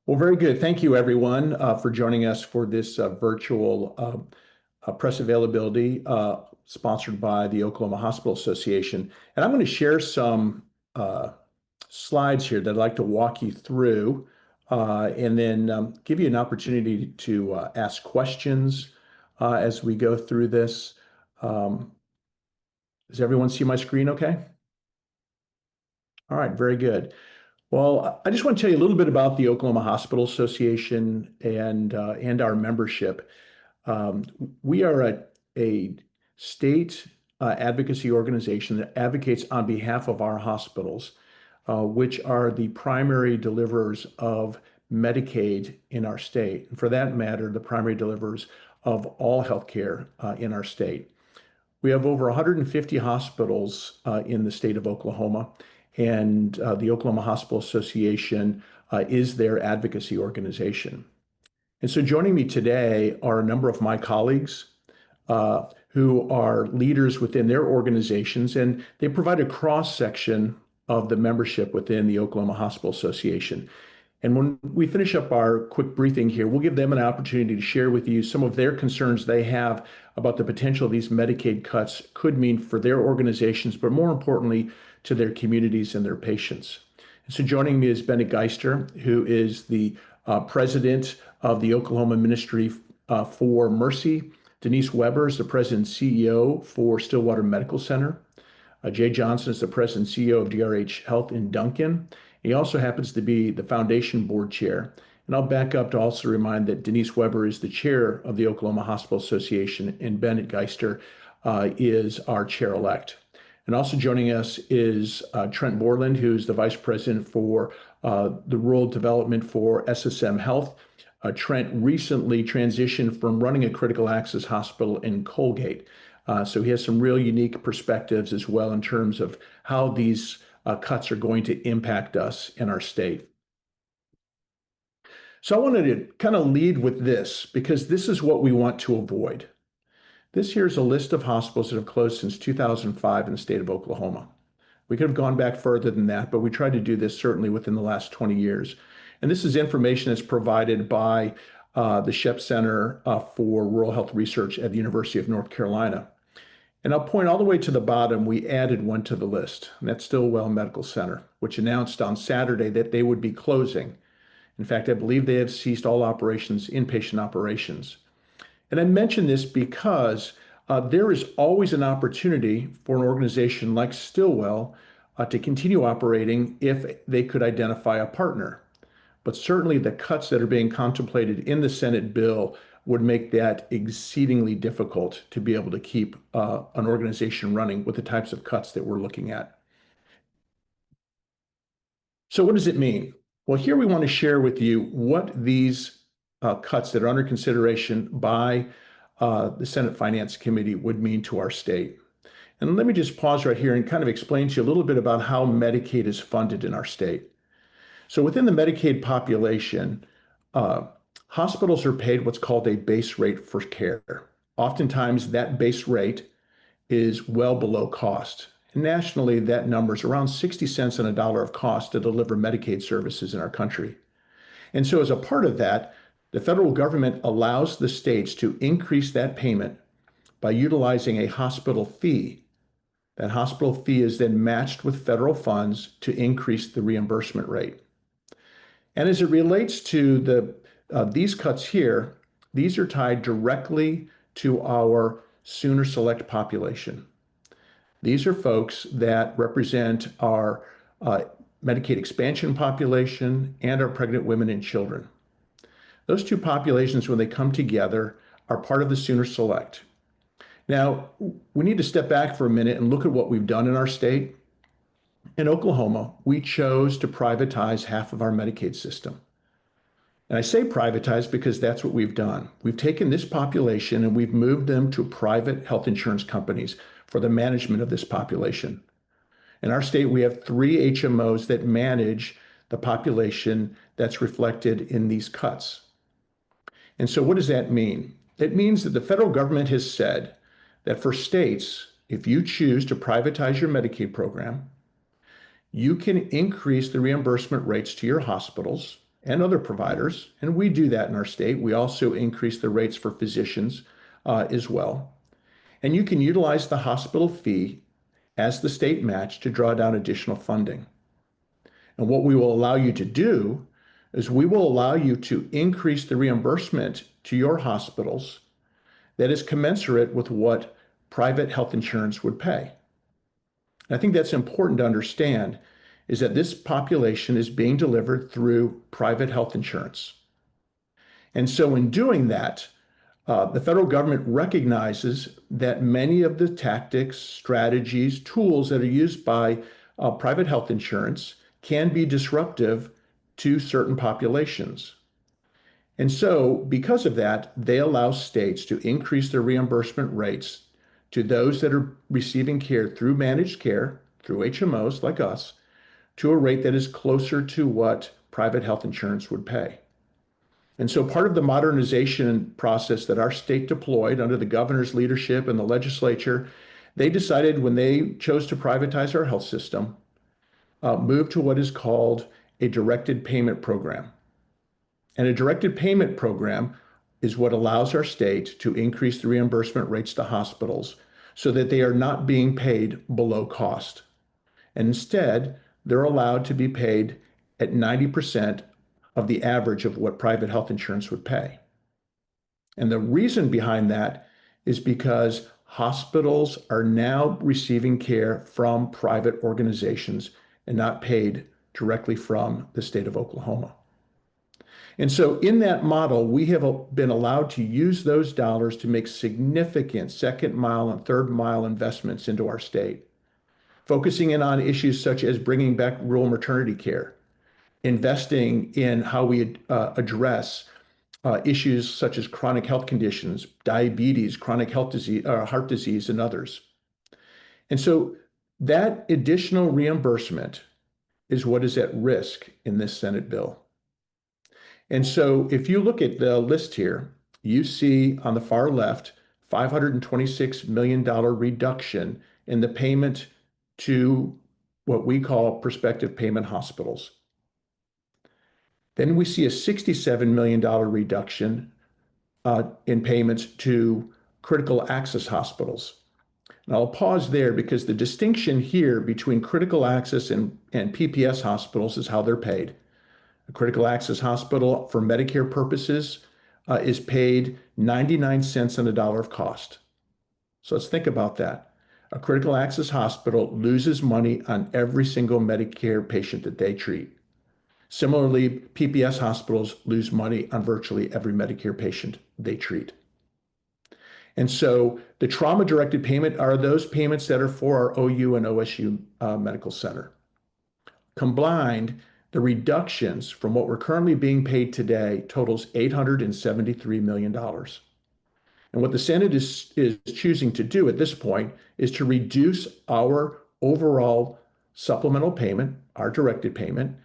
Well, very good. Thank you, everyone, for joining us for this virtual press availability sponsored by the Oklahoma Hospital Association. And I'm going to share some slides here that I'd like to walk you through and then give you an opportunity to ask questions as we go through this. Does everyone see my screen okay? All right, very good. Well, I just want to tell you a little bit about the Oklahoma Hospital Association and our membership. Um, we are a state advocacy organization that advocates on behalf of our hospitals, which are the primary deliverers of Medicaid in our state. And for that matter, the primary deliverers of all healthcare in our state. We have over 150 hospitals in the state of Oklahoma, and the Oklahoma Hospital Association is their advocacy organization. And so joining me today are a number of my colleagues who are leaders within their organizations, and they provide a cross-section of the membership within the Oklahoma Hospital Association. And when we finish up our quick briefing here, we'll give them an opportunity to share with you some of their concerns they have about the potential these Medicaid cuts could mean for their organizations, but more importantly, to their communities and their patients. And so joining me is Bennett Geister, who is the president of the Oklahoma Ministry for Mercy. Denise Weber is the president and CEO for Stillwater Medical Center. Jay Johnson is the president and CEO of DRH Health in Duncan. He also happens to be the foundation board chair. And I'll back up to also remind that Denise Weber is the chair of the Oklahoma Hospital Association, and Bennett Geister is our chair-elect. And also joining us is Trent Borland, who's the vice president for the rural development for SSM Health. Trent recently transitioned from running a critical access hospital in Colgate. So he has some real unique perspectives as well in terms of how these cuts are going to impact us in our state. So I wanted to kind of lead with this because this is what we want to avoid. This here is a list of hospitals that have closed since 2005 in the state of Oklahoma. We could have gone back further than that, but we tried to do this certainly within the last 20 years. And this is information that's provided by the Shep Center for Rural Health Research at the University of North Carolina. And I'll point all the way to the bottom, we added one to the list, and that's Stillwell Medical Center, which announced on Saturday that they would be closing. In fact, I believe they have ceased all operations, inpatient operations. And I mention this because there is always an opportunity for an organization like Stillwell to continue operating if they could identify a partner. But certainly the cuts that are being contemplated in the Senate bill would make that exceedingly difficult to be able to keep an organization running with the types of cuts that we're looking at. So what does it mean? Well, here we want to share with you what these cuts that are under consideration by the Senate Finance Committee would mean to our state. And let me just pause right here and kind of explain to you a little bit about how Medicaid is funded in our state. So within the Medicaid population, hospitals are paid what's called a base rate for care. Oftentimes that base rate is well below cost. And nationally, that number is around 60 cents on a dollar of cost to deliver Medicaid services in our country. And so as a part of that, the federal government allows the states to increase that payment by utilizing a hospital fee. That hospital fee is then matched with federal funds to increase the reimbursement rate. And as it relates to these cuts here, these are tied directly to our Sooner Select population. These are folks that represent our Medicaid expansion population and our pregnant women and children. Those two populations, when they come together, are part of the Sooner Select. Now, we need to step back for a minute and look at what we've done in our state. In Oklahoma, we chose to privatize half of our Medicaid system. And I say privatize because that's what we've done. We've taken this population and we've moved them to private health insurance companies for the management of this population. In our state, we have 3 HMOs that manage the population that's reflected in these cuts. And so what does that mean? It means that the federal government has said that for states, if you choose to privatize your Medicaid program, you can increase the reimbursement rates to your hospitals and other providers, and we do that in our state. We also increase the rates for physicians as well. And you can utilize the hospital fee as the state match to draw down additional funding. And what we will allow you to do is we will allow you to increase the reimbursement to your hospitals that is commensurate with what private health insurance would pay. And I think that's important to understand is that this population is being delivered through private health insurance. And so in doing that, the federal government recognizes that many of the tactics, strategies, tools that are used by private health insurance can be disruptive to certain populations. And so, because of that, they allow states to increase their reimbursement rates to those that are receiving care through managed care, through HMOs like us, to a rate that is closer to what private health insurance would pay. And so part of the modernization process that our state deployed under the governor's leadership and the legislature, they decided when they chose to privatize our health system, move to what is called a directed payment program. And a directed payment program is what allows our state to increase the reimbursement rates to hospitals so that they are not being paid below cost. And instead, they're allowed to be paid at 90% of the average of what private health insurance would pay. And the reason behind that is because hospitals are now receiving care from private organizations and not paid directly from the state of Oklahoma. And so in that model, we have been allowed to use those dollars to make significant second mile and third mile investments into our state, focusing in on issues such as bringing back rural maternity care, investing in how we address issues such as chronic health conditions, diabetes, chronic heart disease, and others. And so that additional reimbursement is what is at risk in this Senate bill. And so if you look at the list here, you see on the far left, $526 million reduction in the payment to what we call prospective payment hospitals. Then we see a $67 million reduction in payments to critical access hospitals. And I'll pause there because the distinction here between critical access and PPS hospitals is how they're paid. A critical access hospital for Medicare purposes is paid 99 cents on the dollar of cost. So let's think about that. A critical access hospital loses money on every single Medicare patient that they treat. Similarly, PPS hospitals lose money on virtually every Medicare patient they treat. And so the trauma-directed payment are those payments that are for our OU and OSU Medical Center. Combined, the reductions from what we're currently being paid today totals $873 million. And what the Senate is choosing to do at this point is to reduce our overall supplemental payment, our directed payment,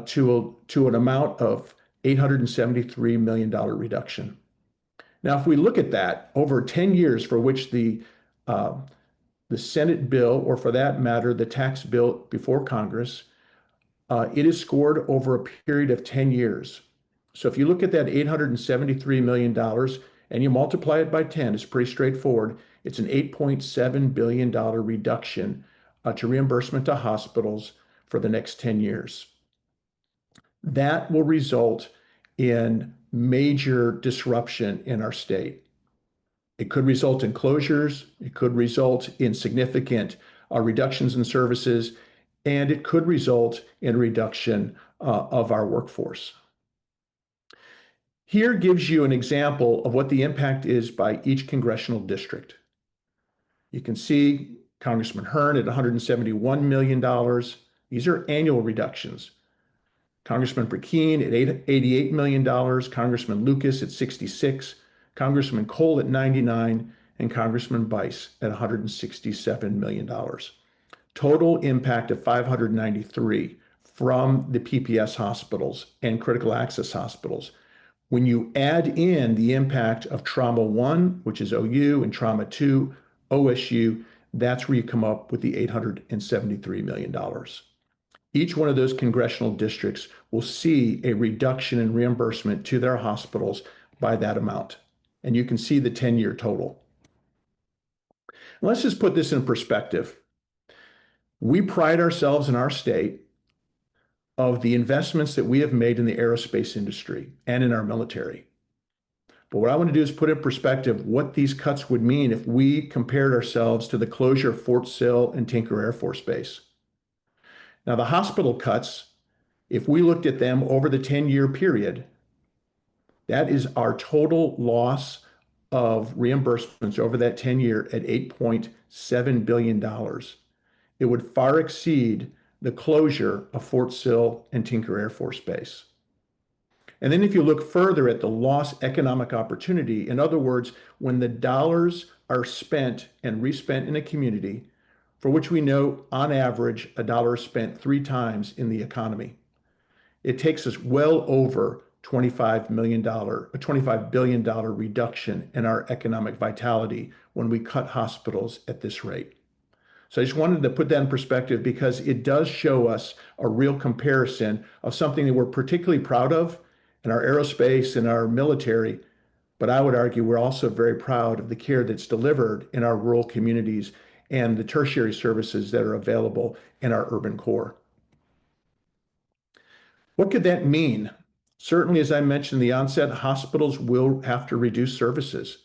to an amount of $873 million reduction. Now, if we look at that over 10 years for which the Senate bill, or for that matter, the tax bill before Congress, it is scored over a period of 10 years. So if you look at that $873 million and you multiply it by 10, it's pretty straightforward. It's an $8.7 billion reduction to reimbursement to hospitals for the next 10 years. That will result in major disruption in our state. It could result in closures, it could result in significant reductions in services, and it could result in a reduction of our workforce. Here gives you an example of what the impact is by each congressional district. You can see Congressman Hern at $171 million. These are annual reductions. Congressman Burkeen at $88 million, Congressman Lucas at $66, Congressman Cole at $99, and Congressman Bice at $167 million. Total impact of $593 from the PPS hospitals and critical access hospitals. When you add in the impact of Trauma 1, which is OU, and Trauma 2, OSU, that's where you come up with the $873 million. each one of those congressional districts will see a reduction in reimbursement to their hospitals by that amount. And you can see the 10-year total. And let's just put this in perspective. We pride ourselves in our state of the investments that we have made in the aerospace industry and in our military. But what I want to do is put in perspective what these cuts would mean if we compared ourselves to the closure of Fort Sill and Tinker Air Force Base. Now, the hospital cuts, if we looked at them over the 10-year period, that is our total loss of reimbursements over that 10-year at $8.7 billion. It would far exceed the closure of Fort Sill and Tinker Air Force Base. And then if you look further at the lost economic opportunity, in other words, when the dollars are spent and respent in a community, for which we know on average a dollar is spent 3 times in the economy, it takes us well over a $25 billion reduction in our economic vitality when we cut hospitals at this rate. So I just wanted to put that in perspective because it does show us a real comparison of something that we're particularly proud of in our aerospace and our military. But I would argue we're also very proud of the care that's delivered in our rural communities and the tertiary services that are available in our urban core. What could that mean? Certainly, as I mentioned in the onset, hospitals will have to reduce services.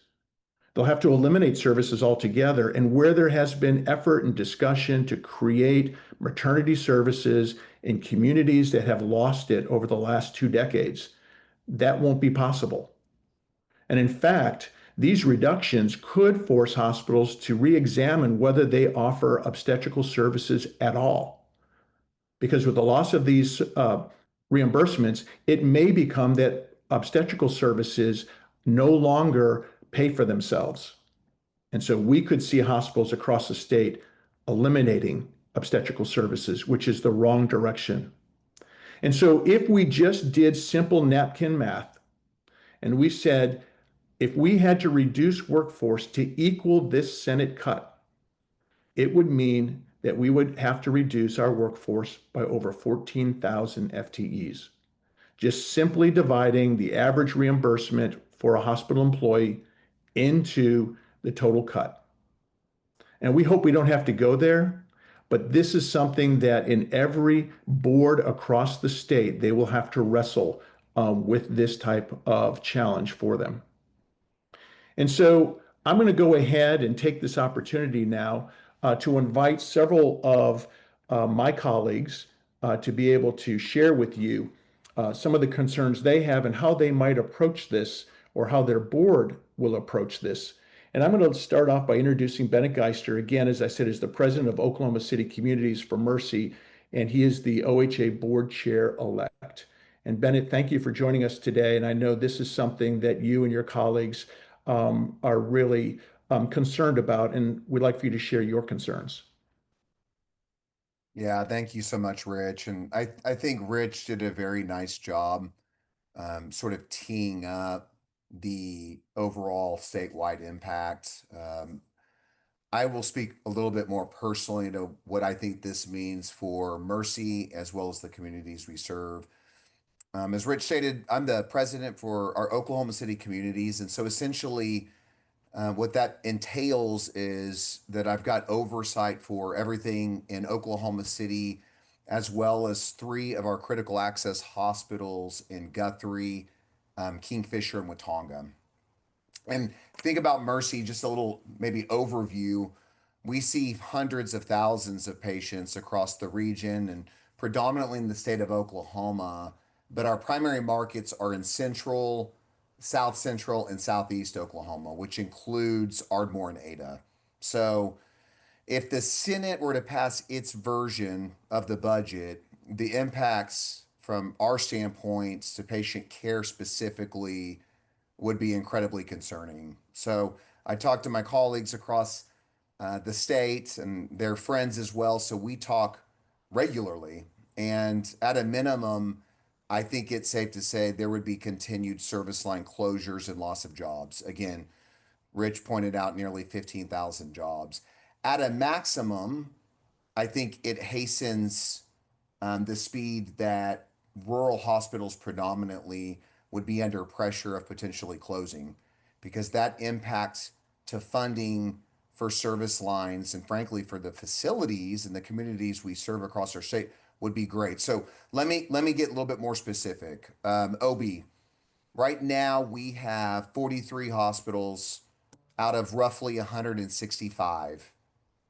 They'll have to eliminate services altogether. And where there has been effort and discussion to create maternity services in communities that have lost it over the last 2 decades, that won't be possible. And in fact, these reductions could force hospitals to re-examine whether they offer obstetrical services at all. Because with the loss of these reimbursements, it may become that obstetrical services no longer pay for themselves. And so we could see hospitals across the state eliminating obstetrical services, which is the wrong direction. And so if we just did simple napkin math and we said, if we had to reduce workforce to equal this Senate cut, it would mean that we would have to reduce our workforce by over 14,000 FTEs. Just simply dividing the average reimbursement for a hospital employee into the total cut. And we hope we don't have to go there, but this is something that in every board across the state, they will have to wrestle with this type of challenge for them. And so I'm going to go ahead and take this opportunity now to invite several of my colleagues to be able to share with you some of the concerns they have and how they might approach this or how their board will approach this. And I'm going to start off by introducing Bennett Geister. Again, as I said, is the president of Oklahoma City Communities for Mercy, and he is the OHA board chair-elect. And Bennett, thank you for joining us today. And I know this is something that you and your colleagues are really concerned about, and we'd like for you to share your concerns. Yeah, thank you so much, Rich. And I think Rich did a very nice job sort of teeing up the overall statewide impact. I will speak a little bit more personally to what I think this means for Mercy as well as the communities we serve. As Rich stated, I'm the president for our Oklahoma City communities. And so essentially, what that entails is that I've got oversight for everything in Oklahoma City, as well as three of our critical access hospitals in Guthrie, Kingfisher, and Watonga. And think about Mercy, just a little maybe overview. We see hundreds of thousands of patients across the region and predominantly in the state of Oklahoma, but our primary markets are in central, south central, and southeast Oklahoma, which includes Ardmore and Ada. So if the Senate were to pass its version of the budget, the impacts from our standpoints to patient care specifically would be incredibly concerning. So I talked to my colleagues across the state and their friends as well. So we talk regularly. And at a minimum, I think it's safe to say there would be continued service line closures and loss of jobs. Again, Rich pointed out nearly 15,000 jobs. At a maximum, I think it hastens the speed that rural hospitals predominantly would be under pressure of potentially closing, because that impacts to funding for service lines and frankly for the facilities and the communities we serve across our state would be great. So let me get a little bit more specific. OB, right now we have 43 hospitals out of roughly 165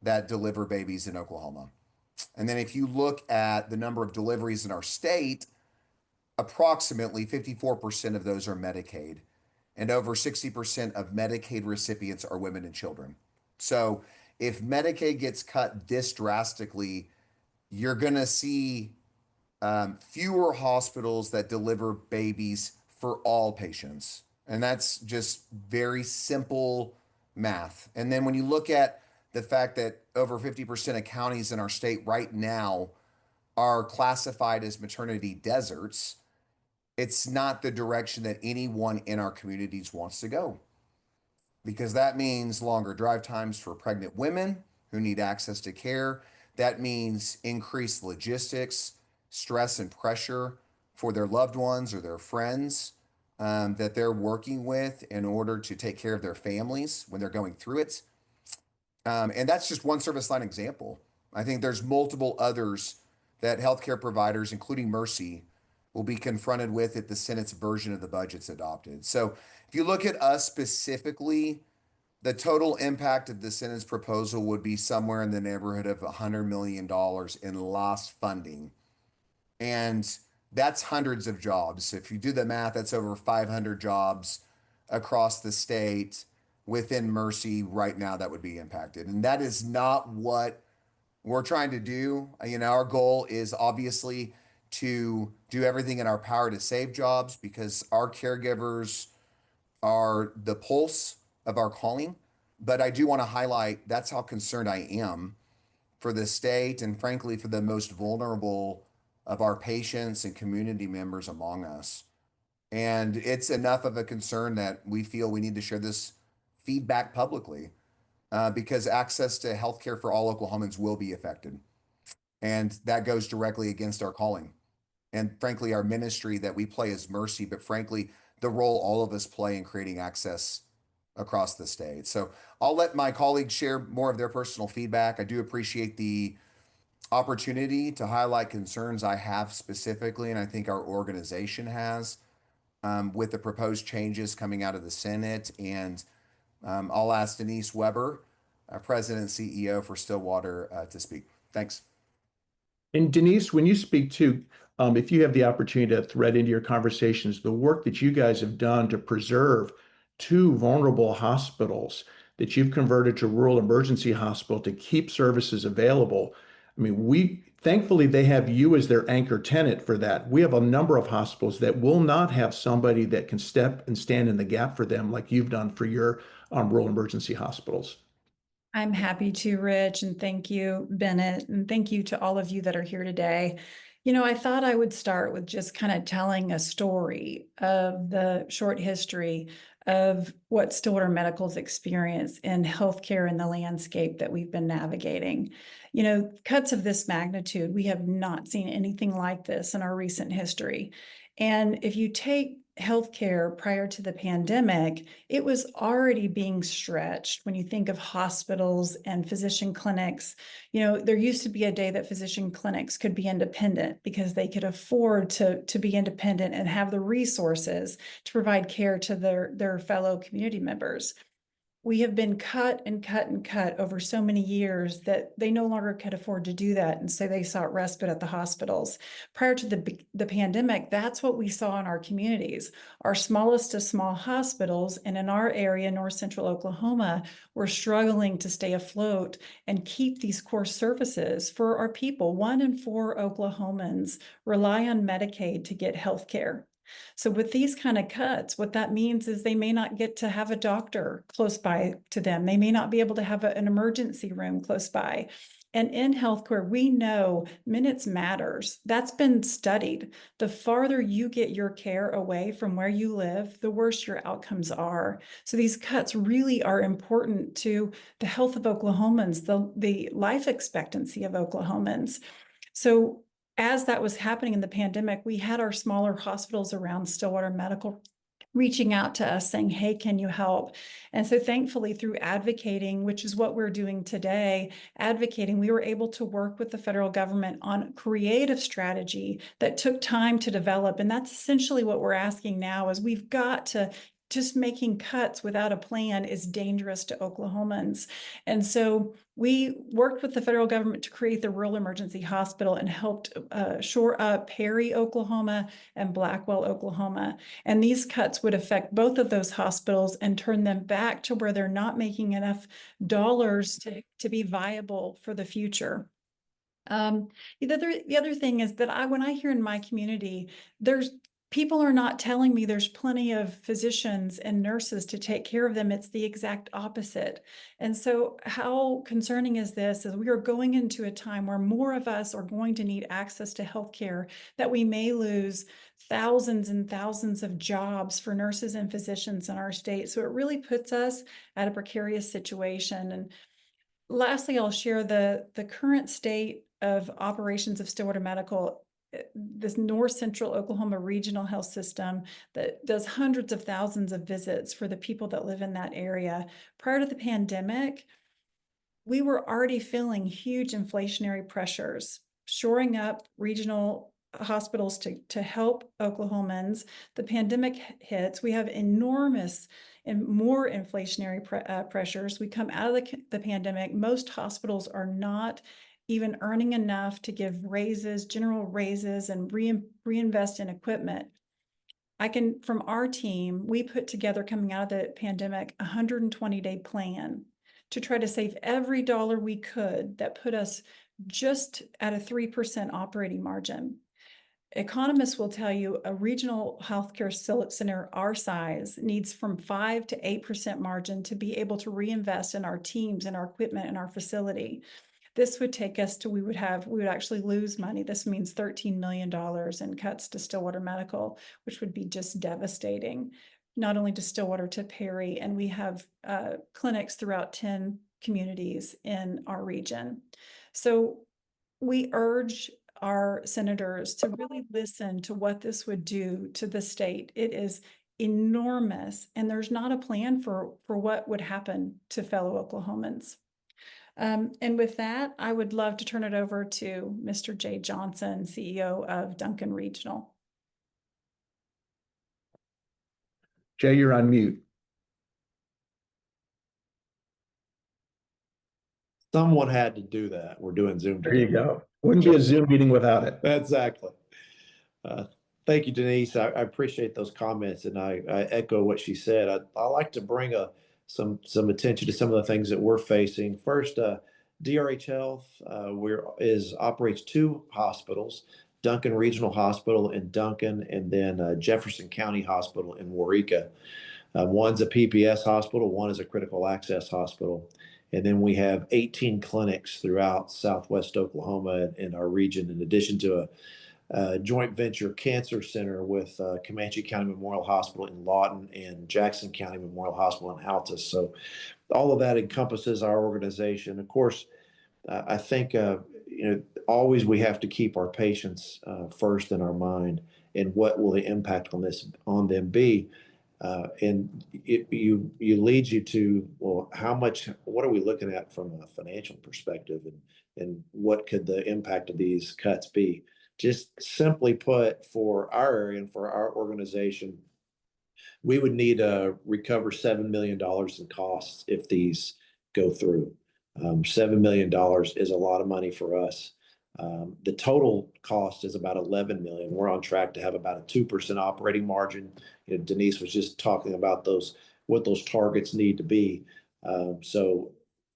that deliver babies in Oklahoma. And then if you look at the number of deliveries in our state, approximately 54% of those are Medicaid, and over 60% of Medicaid recipients are women and children. So if Medicaid gets cut this drastically, you're going to see fewer hospitals that deliver babies for all patients. And that's just very simple math. And then when you look at the fact that over 50% of counties in our state right now are classified as maternity deserts, it's not the direction that anyone in our communities wants to go, because that means longer drive times for pregnant women who need access to care. That means increased logistics, stress, and pressure for their loved ones or their friends that they're working with in order to take care of their families when they're going through it. And that's just one service line example. I think there's multiple others that healthcare providers, including Mercy, will be confronted with if the Senate's version of the budget's adopted. So if you look at us specifically, the total impact of the Senate's proposal would be somewhere in the neighborhood of $100 million in lost funding. And that's hundreds of jobs. If you do the math, that's over 500 jobs across the state within Mercy right now that would be impacted. And that is not what we're trying to do. Our goal is obviously to do everything in our power to save jobs, because our caregivers are the pulse of our calling. But I do want to highlight that's how concerned I am for the state and frankly for the most vulnerable of our patients and community members among us. And it's enough of a concern that we feel we need to share this feedback publicly, because access to healthcare for all Oklahomans will be affected. And that goes directly against our calling and frankly our ministry that we play as Mercy, but frankly the role all of us play in creating access across the state. So I'll let my colleagues share more of their personal feedback. I do appreciate the opportunity to highlight concerns I have specifically, and I think our organization has, with the proposed changes coming out of the Senate. And I'll ask Denise Weber, President and CEO for Stillwater, to speak. Thanks. And Denise, when you speak to, if you have the opportunity to thread into your conversations, the work that you guys have done to preserve two vulnerable hospitals that you've converted to rural emergency hospital to keep services available. I mean, thankfully they have you as their anchor tenant for that. We have a number of hospitals that will not have somebody that can step and stand in the gap for them like you've done for your rural emergency hospitals. I'm happy to, Rich, and thank you, Bennett, and thank you to all of you that are here today. I thought I would start with just kind of telling a story of the short history of what Stillwater Medical's experience in healthcare and the landscape that we've been navigating. Cuts of this magnitude, we have not seen anything like this in our recent history. And if you take healthcare prior to the pandemic, it was already being stretched. When you think of hospitals and physician clinics, there used to be a day that physician clinics could be independent because they could afford to be independent and have the resources to provide care to their fellow community members. We have been cut and cut and cut over so many years that they no longer could afford to do that. And so they sought respite at the hospitals. Prior to the pandemic, that's what we saw in our communities. Our smallest of small hospitals, and in our area, North Central Oklahoma, were struggling to stay afloat and keep these core services for our people. 1 in 4 Oklahomans rely on Medicaid to get health care. So with these kind of cuts, what that means is they may not get to have a doctor close by to them. They may not be able to have an emergency room close by. And in healthcare, we know minutes matters. That's been studied. The farther you get your care away from where you live, the worse your outcomes are. So these cuts really are important to the health of Oklahomans, the life expectancy of Oklahomans. So as that was happening in the pandemic, we had our smaller hospitals around Stillwater Medical reaching out to us saying, hey, can you help? And so thankfully through advocating, which is what we're doing today, advocating, we were able to work with the federal government on creative strategy that took time to develop. And that's essentially what we're asking now is we've got to just making cuts without a plan is dangerous to Oklahomans. And so we worked with the federal government to create the Rural Emergency Hospital and helped shore up Perry, Oklahoma and Blackwell, Oklahoma. And these cuts would affect both of those hospitals and turn them back to where they're not making enough dollars to be viable for the future. The other thing is that when I hear in my community, people are not telling me there's plenty of physicians and nurses to take care of them. It's the exact opposite. And so how concerning is this? Is we are going into a time where more of us are going to need access to healthcare, that we may lose thousands and thousands of jobs for nurses and physicians in our state. So it really puts us at a precarious situation. And lastly, I'll share the current state of operations of Stillwater Medical. This North Central Oklahoma Regional Health System that does hundreds of thousands of visits for the people that live in that area. Prior to the pandemic, we were already feeling huge inflationary pressures, shoring up regional hospitals to help Oklahomans. The pandemic hits, we have enormous and more inflationary pressures. We come out of the pandemic, most hospitals are not even earning enough to give raises, general raises, and reinvest in equipment. From our team, we put together coming out of the pandemic, a 120-day plan to try to save every dollar we could that put us just at a 3% operating margin. Economists will tell you a regional healthcare center our size needs from 5 to 8% margin to be able to reinvest in our teams and our equipment and our facility. This would take us to, we would actually lose money. This means $13 million in cuts to Stillwater Medical, which would be just devastating, not only to Stillwater, to Perry. And we have clinics throughout 10 communities in our region. So we urge our senators to really listen to what this would do to the state. It is enormous, and there's not a plan for what would happen to fellow Oklahomans. And with that, I would love to turn it over to Mr. Jay Johnson, CEO of Duncan Regional. Jay, you're on mute. Someone had to do that. We're doing Zoom There today. you go. Wouldn't be a Zoom meeting without it. Exactly. Thank you, Denise. I appreciate those comments, and I echo what she said. I like to bring some attention to some of the things that we're facing. First, DRH Health operates 2 hospitals, Duncan Regional Hospital in Duncan, and then Jefferson County Hospital in Waurika. One's a PPS hospital, one is a critical access hospital. And then we have 18 clinics throughout Southwest Oklahoma in our region, in addition to a joint venture cancer center with Comanche County Memorial Hospital in Lawton and Jackson County Memorial Hospital in Altus. So all of that encompasses our organization. Of course, I think always we have to keep our patients first in our mind, and what will the impact on them be. And it leads you to, well, what are we looking at from a financial perspective, and what could the impact of these cuts be? Just simply put, for our area and for our organization, we would need to recover $7 million in costs if these go through. $7 million is a lot of money for us. The total cost is about $11 million. We're on track to have about a 2% operating margin. Denise was just talking about what those targets need to be. So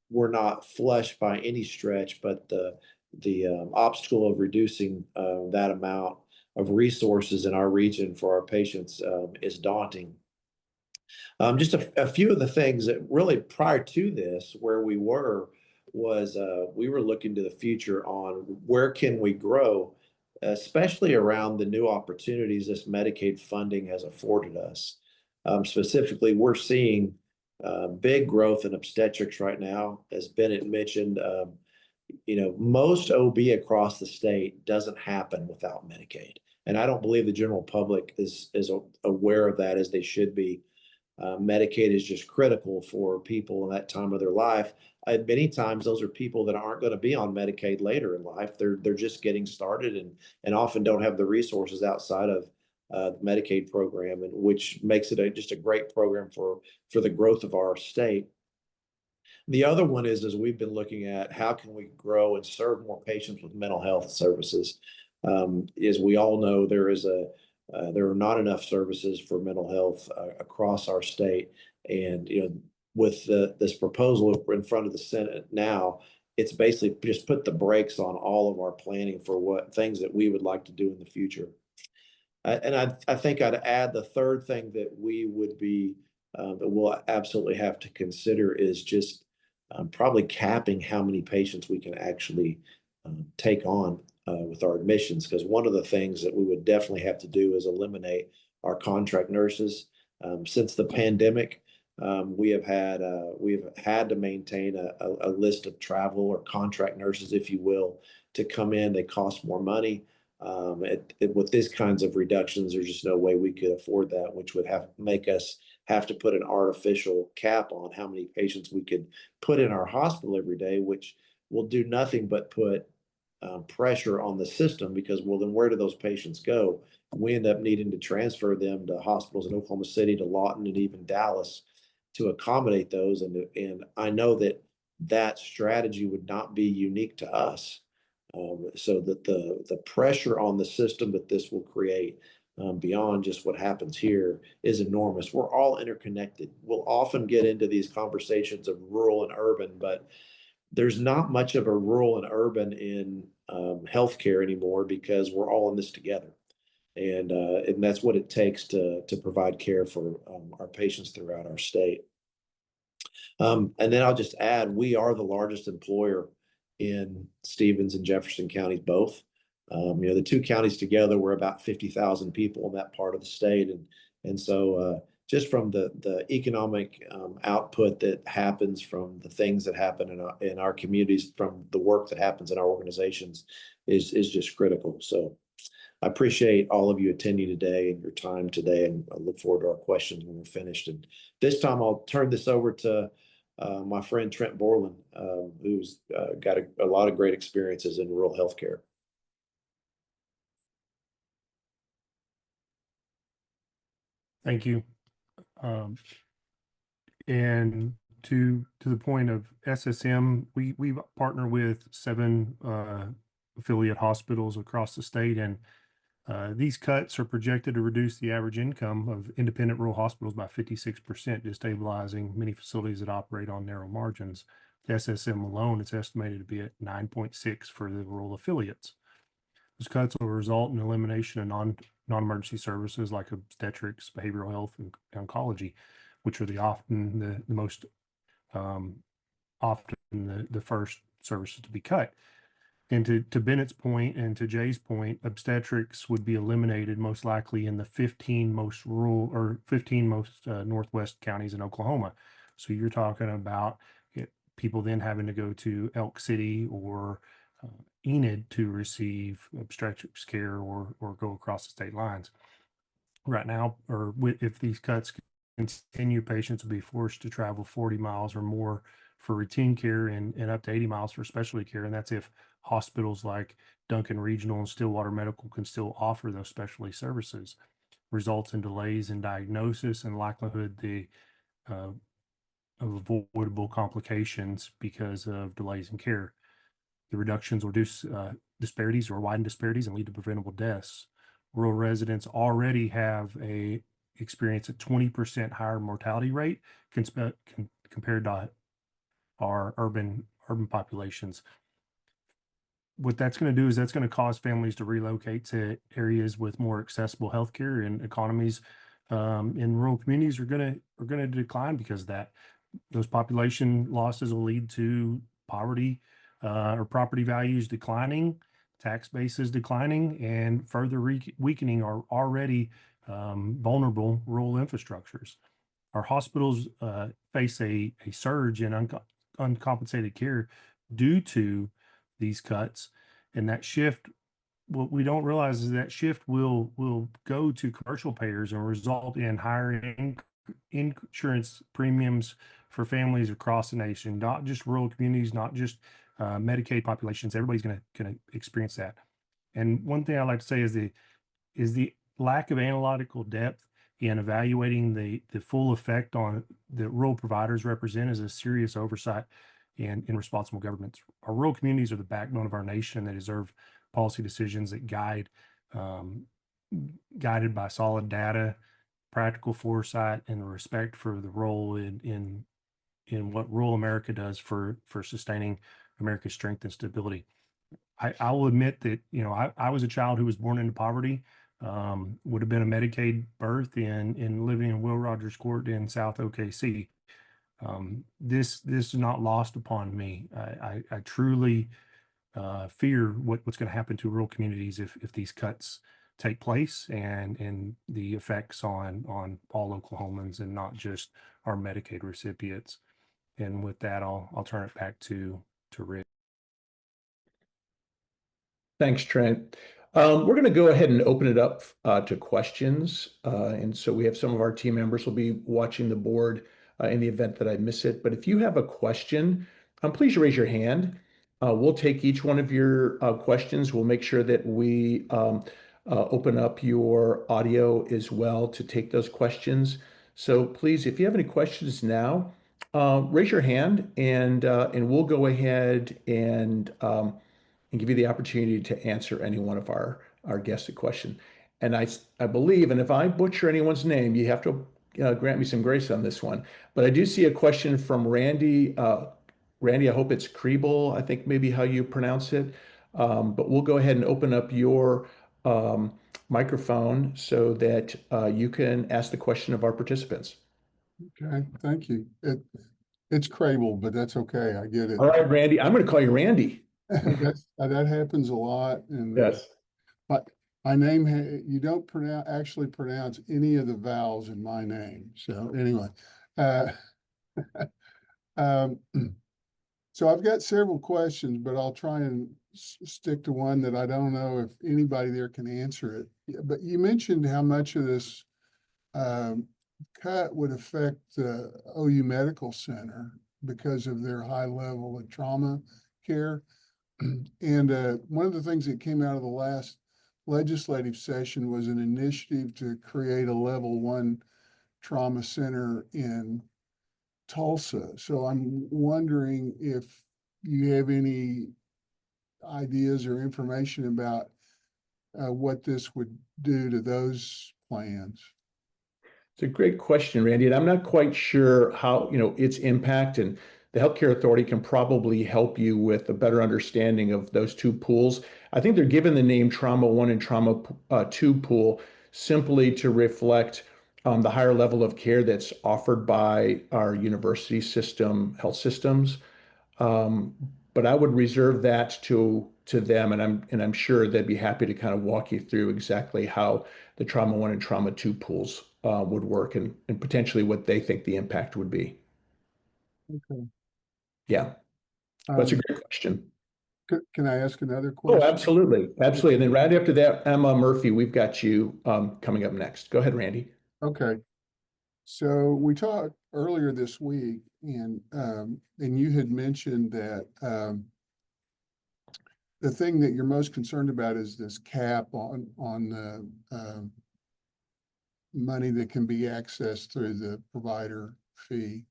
we're not flush by any stretch, but the obstacle of reducing that amount of resources in our region for our patients is daunting. Just a few of the things that really prior to this, where we were looking to the future on where can we grow, especially around the new opportunities this Medicaid funding has afforded us. Specifically, we're seeing big growth in obstetrics right now. As Bennett mentioned, most OB across the state doesn't happen without Medicaid. And I don't believe the general public is aware of that as they should be. Medicaid is just critical for people in that time of their life. Many times those are people that aren't going to be on Medicaid later in life. They're just getting started and often don't have the resources outside of the Medicaid program, and which makes it just a great program for the growth of our state. The other one is we've been looking at how can we grow and serve more patients with mental health services. As we all know, there are not enough services for mental health across our state, and with this proposal in front of the Senate now, it's basically just put the brakes on all of our planning for what things that we would like to do in the future. And I think I'd add the third thing that we would be that we'll absolutely have to consider is just probably capping how many patients we can actually take on with our admissions. Because one of the things that we would definitely have to do is eliminate our contract nurses. Since the pandemic, we have had to maintain a list of travel or contract nurses, if you will, to come in. They cost more money. With these kinds of reductions, there's just no way we could afford that, which would make us have to put an artificial cap on how many patients we could put in our hospital every day, which will do nothing but put pressure on the system, because, well, then where do those patients go? We end up needing to transfer them to hospitals in Oklahoma City, to Lawton, and even Dallas to accommodate those. And I know that strategy would not be unique to us. So that the pressure on the system that this will create beyond just what happens here is enormous. We're all interconnected. We'll often get into these conversations of rural and urban, but there's not much of a rural and urban in healthcare anymore, because we're all in this together. And that's what it takes to provide care for our patients throughout our state. And then I'll just add, we are the largest employer in Stevens and Jefferson counties both. The two counties together, we're about 50,000 people in that part of the state. And so just from the economic output that happens from the things that happen in our communities, from the work that happens in our organizations, is just critical. So I appreciate all of you attending today and your time today, and I look forward to our questions when we're finished. And this time I'll turn this over to my friend Trent Borland, who's got a lot of great experiences in rural healthcare. Thank you. And to the point of SSM, we partner with 7 affiliate hospitals across the state, and these cuts are projected to reduce the average income of independent rural hospitals by 56%, destabilizing many facilities that operate on narrow margins. The SSM alone is estimated to be at 9.6 for the rural affiliates. Those cuts will result in elimination of non-emergency services like obstetrics, behavioral health, and oncology, which are the most often the first services to be cut. And to Bennett's point and to Jay's point, obstetrics would be eliminated most likely in the 15 most rural or 15 most northwest counties in Oklahoma. So you're talking about people then having to go to Elk City or Enid to receive obstetrics care or go across the state lines. Right now, if these cuts continue, patients will be forced to travel 40 miles or more for routine care and up to 80 miles for specialty care. And that's if hospitals like Duncan Regional and Stillwater Medical can still offer those specialty services. Results in delays in diagnosis and likelihood of avoidable complications because of delays in care. The reductions will reduce disparities or widen disparities and lead to preventable deaths. Rural residents already have experience a 20% higher mortality rate compared to our urban populations. What that's going to do is that's going to cause families to relocate to areas with more accessible healthcare, and economies in rural communities are going to decline because of that. Those population losses will lead to poverty or property values declining, tax bases declining, and further weakening our already vulnerable rural infrastructures. Our hospitals face a surge in uncompensated care due to these cuts. And that shift, what we don't realize is that shift will go to commercial payers and result in higher insurance premiums for families across the nation, not just rural communities, not just Medicaid populations. Everybody's going to experience that. And one thing I like to say is the lack of analytical depth in evaluating the full effect on the rural providers represent is a serious oversight in responsible governments. Our rural communities are the backbone of our nation, and they deserve policy decisions that guided by solid data, practical foresight, and respect for the role in what rural America does for sustaining America's strength and stability. I will admit that, I was a child who was born into poverty, would have been a Medicaid birth in living in Will Rogers Court in South OKC. This is not lost upon me. I truly fear what's going to happen to rural communities if these cuts take place, and the effects on all Oklahomans and not just our Medicaid recipients. And with that, I'll turn it back to Rick. Thanks, Trent. We're going to go ahead and open it up to questions. And so we have some of our team members will be watching the board in the event that I miss it. But if you have a question, please raise your hand. We'll take each one of your questions. We'll make sure that we open up your audio as well to take those questions. So please, if you have any questions now, raise your hand, and we'll go ahead and give you the opportunity to answer any one of our guests a question. And I believe, and if I butcher anyone's name, you have to grant me some grace on this one. But I do see a question from Randy. Randy, I hope it's Kriebel, I think maybe how you pronounce it. But we'll go ahead and open up your microphone so that you can ask the question of our participants. Okay, thank you. It's Crable, but that's okay. I get it. All right, Randy, I'm going to call you Randy. That happens a lot. And Yes. but my name, you don't actually pronounce any of the vowels in my name. So anyway, so I've got several questions, but I'll try and stick to one that I don't know if anybody there can answer it. But you mentioned how much of this cut would affect the OU Medical Center because of their high level of trauma care. And one of the things that came out of the last legislative session was an initiative to create a level 1 trauma center in Tulsa. So I'm wondering if you have any ideas or information about what this would do to those plans. It's a great question, Randy, and I'm not quite sure how, its impact, and the Healthcare Authority can probably help you with a better understanding of those two pools. I think they're given the name Trauma 1 and Trauma 2 pool simply to reflect the higher level of care that's offered by our university system, health systems. But I would reserve that to them, and I'm sure they'd be happy to kind of walk you through exactly how the Trauma 1 and Trauma 2 pools would work, and potentially what they think the impact would be. Okay. Yeah, that's a great question. Can I ask another question? Oh, absolutely. Absolutely. And then right after that, Emma Murphy, we've got you coming up next. Go ahead, Randy. Okay. So we talked earlier this week, and you had mentioned that the thing that you're most concerned about is this cap on the money that can be accessed through the provider fee.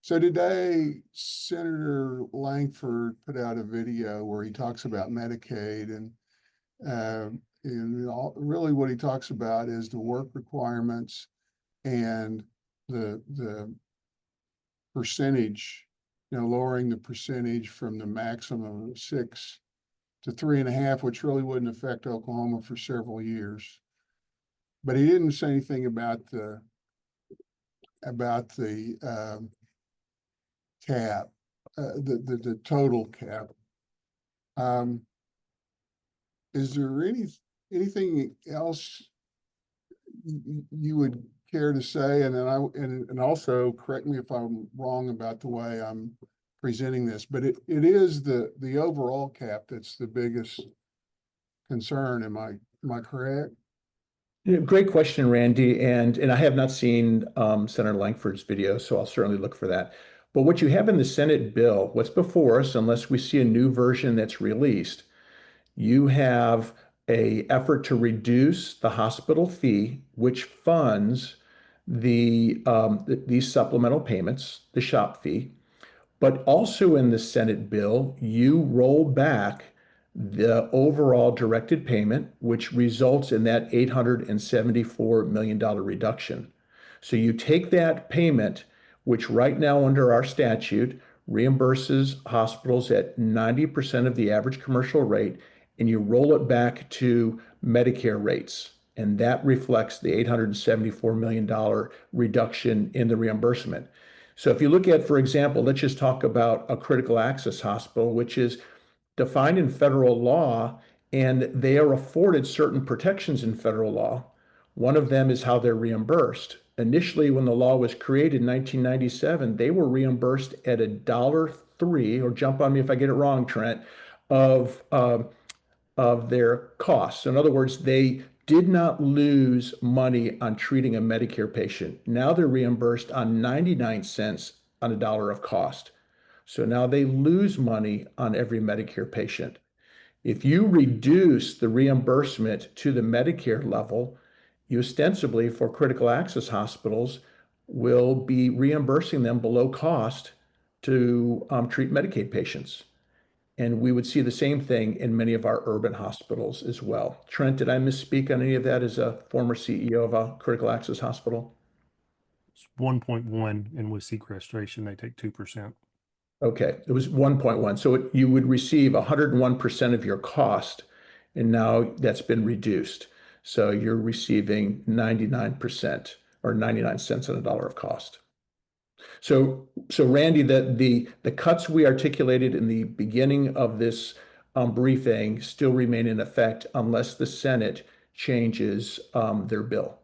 So today, Senator Langford put out a video where he talks about Medicaid, and really what he talks about is the work requirements and the percentage, lowering the percentage from the maximum of 6 to 3.5, which really wouldn't affect Oklahoma for several years. But he didn't say anything about the cap, the total cap. Is there anything else you would care to say? And then and also correct me if I'm wrong about the way I'm presenting this, but it is the overall cap that's the biggest concern. Am I correct? Yeah, great question, Randy. And I have not seen Senator Langford's video, so I'll certainly look for that. But what you have in the Senate bill, what's before us, unless we see a new version that's released, you have a effort to reduce the hospital fee, which funds these supplemental payments, the SHOP fee. But also in the Senate bill, you roll back the overall directed payment, which results in that $874 million reduction. So you take that payment, which right now under our statute reimburses hospitals at 90% of the average commercial rate, and you roll it back to Medicare rates. And that reflects the $874 million reduction in the reimbursement. So if you look at, for example, let's just talk about a critical access hospital, which is defined in federal law, and they are afforded certain protections in federal law. One of them is how they're reimbursed. Initially, when the law was created in 1997, they were reimbursed at $1.03, or jump on me if I get it wrong, Trent, of their costs. In other words, they did not lose money on treating a Medicare patient. Now they're reimbursed on 99 cents on a dollar of cost. So now they lose money on every Medicare patient. If you reduce the reimbursement to the Medicare level, you ostensibly for critical access hospitals will be reimbursing them below cost to treat Medicaid patients. And we would see the same thing in many of our urban hospitals as well. Trent, did I misspeak on any of that as a former CEO of a critical access hospital? It's 1.1, and with sequestration, they take 2%. Okay, it was 1.1. So you would receive 101% of your cost, and now that's been reduced. So you're receiving 99% or 99 cents on a dollar of cost. So Randy, the cuts we articulated in the beginning of this briefing still remain in effect unless the Senate changes their bill.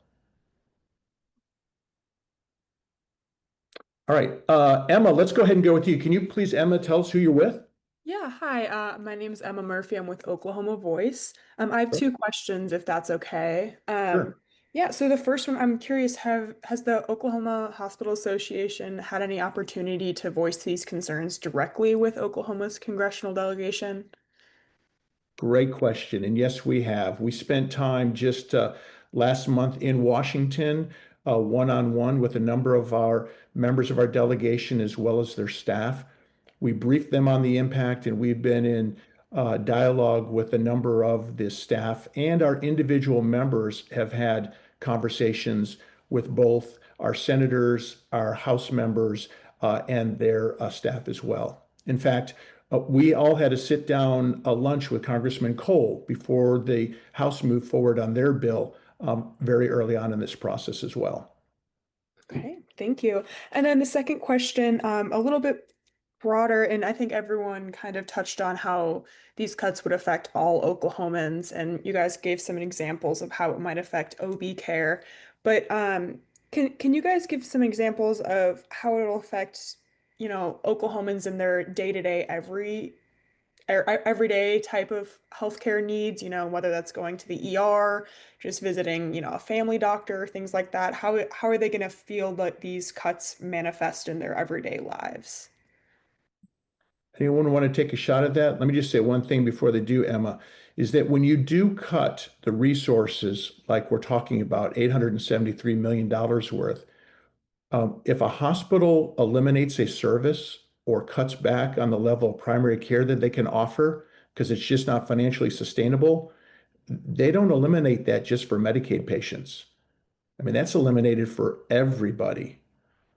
All right, Emma, let's go ahead and go with you. Can you please, Emma, tell us who you're with? Yeah, hi. My name is Emma Murphy. I'm with Oklahoma Voice. I have Sure. 2 questions, if that's okay. Sure. Yeah, so the first one, I'm curious, has the Oklahoma Hospital Association had any opportunity to voice these concerns directly with Oklahoma's congressional delegation? Great question. And yes, we have. We spent time just last month in Washington, one-on-one with a number of our members of our delegation as well as their staff. We briefed them on the impact, and we've been in dialogue with a number of the staff, and our individual members have had conversations with both our senators, our House members, and their staff as well. In fact, we all had a sit down lunch with Congressman Cole before the House moved forward on their bill very early on in this process as well. Okay, thank you. And then the second question, a little bit broader, and I think everyone kind of touched on how these cuts would affect all Oklahomans, and you guys gave some examples of how it might affect OB care. But can you guys give some examples of how it'll affect, Oklahomans in their day-to-day everyday type of healthcare needs, whether that's going to the ER, just visiting, a family doctor, things like that. How are they going to feel that these cuts manifest in their everyday lives? Anyone want to take a shot at that? Let me just say one thing before they do, Emma, is that when you do cut the resources, like we're talking about $873 million worth, if a hospital eliminates a service or cuts back on the level of primary care that they can offer because it's just not financially sustainable, they don't eliminate that just for Medicaid patients. I mean, that's eliminated for everybody.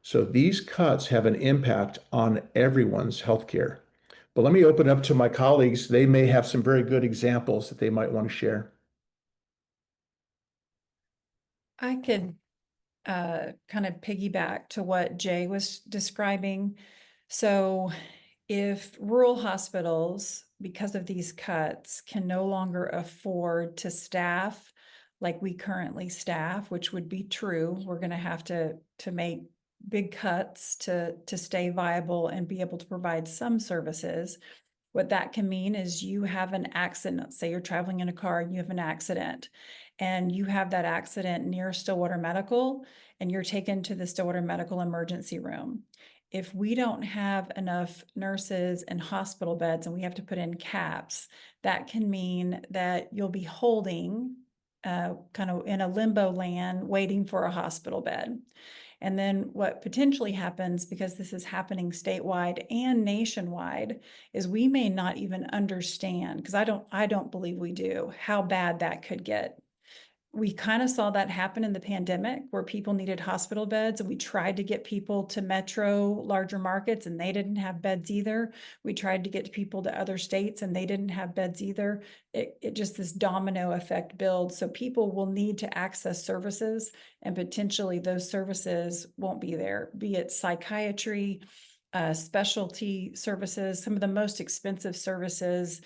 So these cuts have an impact on everyone's healthcare. But let me open up to my colleagues. They may have some very good examples that they might want to share. I could kind of piggyback to what Jay was describing. So if rural hospitals, because of these cuts, can no longer afford to staff like we currently staff, which would be true, we're going to have to make big cuts to stay viable and be able to provide some services. What that can mean is you have an accident. Say you're traveling in a car and you have an accident, and you have that accident near Stillwater Medical, and you're taken to the Stillwater Medical emergency room. If we don't have enough nurses and hospital beds and we have to put in caps, that can mean that you'll be holding kind of in a limbo land waiting for a hospital bed. And then what potentially happens, because this is happening statewide and nationwide, is we may not even understand, because I don't believe we do, how bad that could get. We kind of saw that happen in the pandemic where people needed hospital beds, and we tried to get people to metro larger markets and they didn't have beds either. We tried to get people to other states and they didn't have beds either. It just, this domino effect builds. So people will need to access services, and potentially those services won't be there, be it psychiatry, specialty services. Some of the most expensive services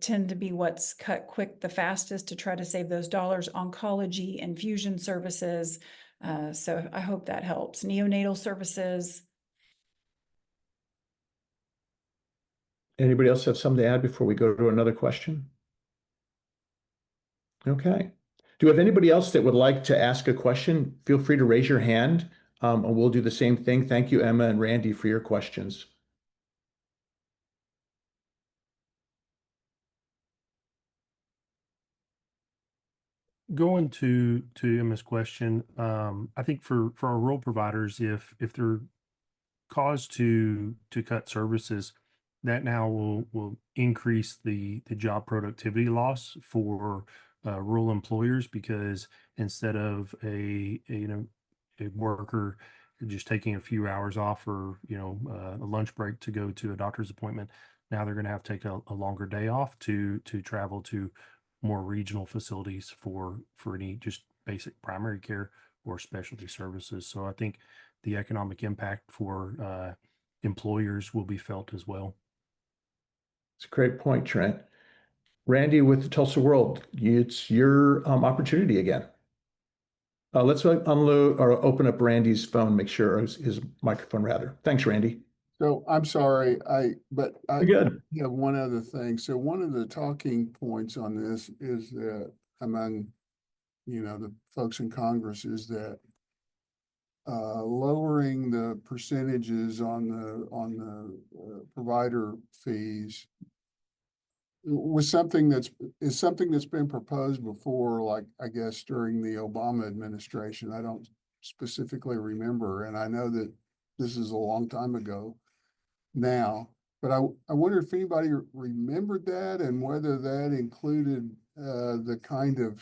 tend to be what's cut quick the fastest to try to save those dollars: oncology, infusion services. So I hope that helps. Neonatal services. Anybody else have something to add before we go to another question? Okay. Do we have anybody else that would like to ask a question? Feel free to raise your hand, and we'll do the same thing. Thank you, Emma and Randy, for your questions. Going to Emma's question, I think for our rural providers, if they're caused to cut services, that now will increase the job productivity loss for rural employers, because instead of a worker just taking a few hours off, or a lunch break to go to a doctor's appointment, now they're going to have to take a longer day off to travel to more regional facilities for any just basic primary care or specialty services. So I think the economic impact for employers will be felt as well. It's a great point, Trent. Randy with the Tulsa World, it's your opportunity again. Let's unload or open up Randy's phone, make sure his microphone rather. Thanks, Randy. So I'm sorry, but I You're good. have one other thing. So one of the talking points on this is that among, the folks in Congress is that lowering the percentages on the provider fees was something that's been proposed before, like, I guess, during the Obama administration. I don't specifically remember, and I know that this is a long time ago now, but I wonder if anybody remembered that, and whether that included the kind of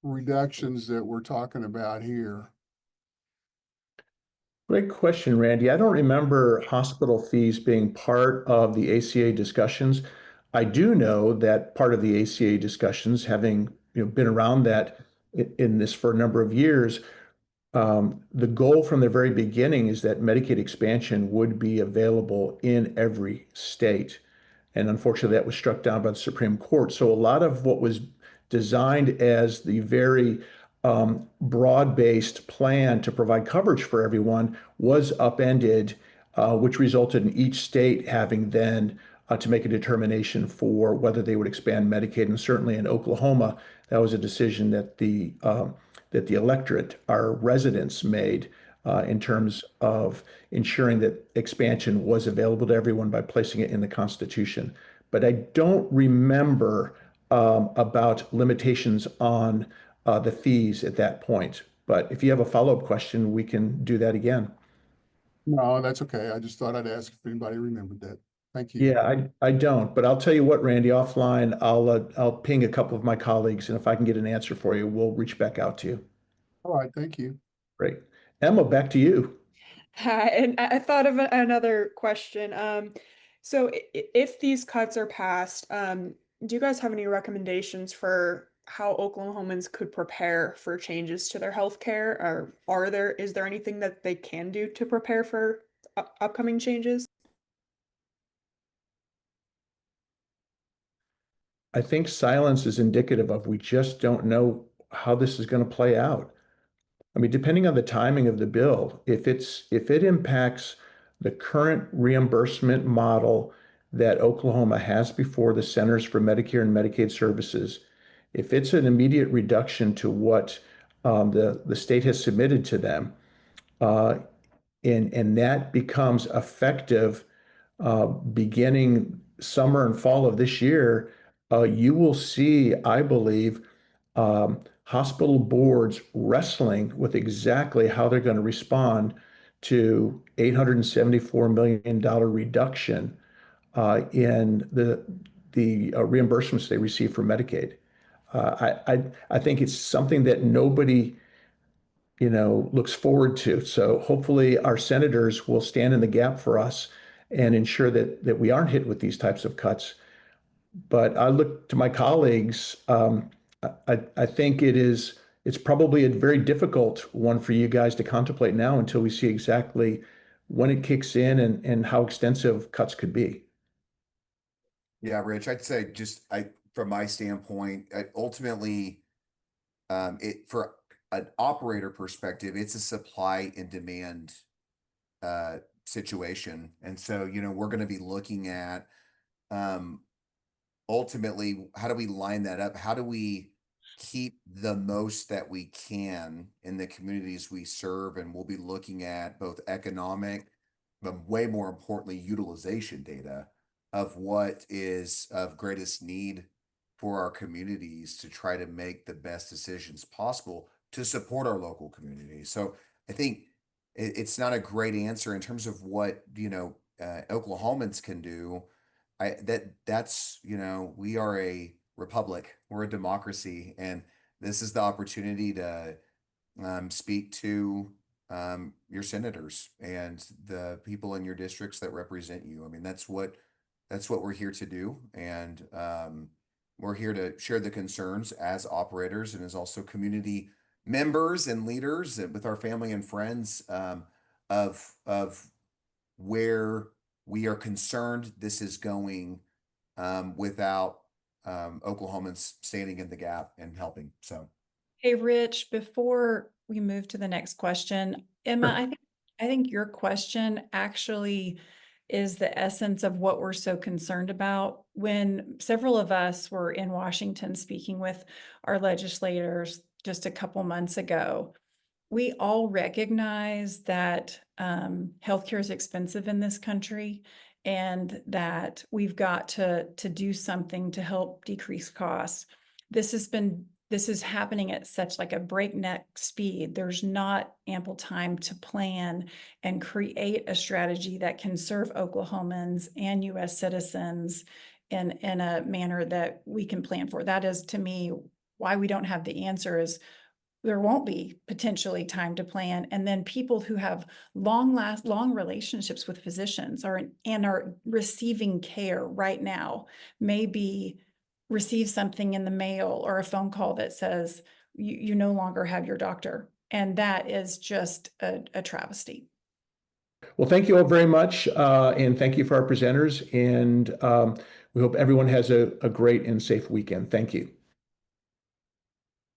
reductions that we're talking about here. Great question, Randy. I don't remember hospital fees being part of the ACA discussions. I do know that part of the ACA discussions, having been around that in this for a number of years, the goal from the very beginning is that Medicaid expansion would be available in every state. And unfortunately, that was struck down by the Supreme Court. So a lot of what was designed as the very broad-based plan to provide coverage for everyone was upended, which resulted in each state having then to make a determination for whether they would expand Medicaid. And certainly in Oklahoma, that was a decision that the electorate, our residents, made in terms of ensuring that expansion was available to everyone by placing it in the Constitution. But I don't remember about limitations on the fees at that point. But if you have a follow-up question, we can do that again. No, that's okay. I just thought I'd ask if anybody remembered that. Thank you. Yeah, I don't, but I'll tell you what, Randy, offline, I'll ping a couple of my colleagues, and if I can get an answer for you, we'll reach back out to you. All right, thank you. Great. Emma, back to you. Hi, and I thought of another question. So if these cuts are passed, do you guys have any recommendations for how Oklahomans could prepare for changes to their health care? Or is there anything that they can do to prepare for upcoming changes? I think silence is indicative of we just don't know how this is going to play out. I mean, depending on the timing of the bill, if it impacts the current reimbursement model that Oklahoma has before the Centers for Medicare and Medicaid Services, if it's an immediate reduction to what the state has submitted to them, uh, and that becomes effective beginning summer and fall of this year, you will see, I believe, hospital boards wrestling with exactly how they're going to respond to $874 million reduction in the reimbursements they receive from Medicaid. I think it's something that nobody, looks forward to. So hopefully our senators will stand in the gap for us and ensure that we aren't hit with these types of cuts. But I look to my colleagues. I think it's probably a very difficult one for you guys to contemplate now until we see exactly when it kicks in and how extensive cuts could be. Yeah, Rich, I'd say from my standpoint, ultimately, for an operator perspective, it's a supply and demand situation. And so, we're going to be looking at ultimately, how do we line that up? How do we keep the most that we can in the communities we serve? And we'll be looking at both economic, but way more importantly, utilization data of what is of greatest need for our communities to try to make the best decisions possible to support our local communities. So I think it's not a great answer in terms of what, Oklahomans can do. We are a republic, we're a democracy, and this is the opportunity to speak to your senators and the people in your districts that represent you. I mean, that's what we're here to do, and we're here to share the concerns as operators and as also community members and leaders with our family and friends of where we are concerned this is going without Oklahomans standing in the gap and helping. So, Hey, Rich, before we move to the next question, Emma, Sure. I think your question actually is the essence of what we're so concerned about. When several of us were in Washington speaking with our legislators just a couple months ago, we all recognize that healthcare is expensive in this country and that we've got to do something to help decrease costs. This is happening at such like a breakneck speed. There's not ample time to plan and create a strategy that can serve Oklahomans and US citizens in a manner that we can plan for. That is, to me, why we don't have the answer. Is there won't be potentially time to plan. And then people who have long relationships with physicians are receiving care right now, maybe receive something in the mail or a phone call that says you no longer have your doctor. And that is just a travesty. Well, thank you all very much, and thank you for our presenters. And we hope everyone has a great and safe weekend. Thank you.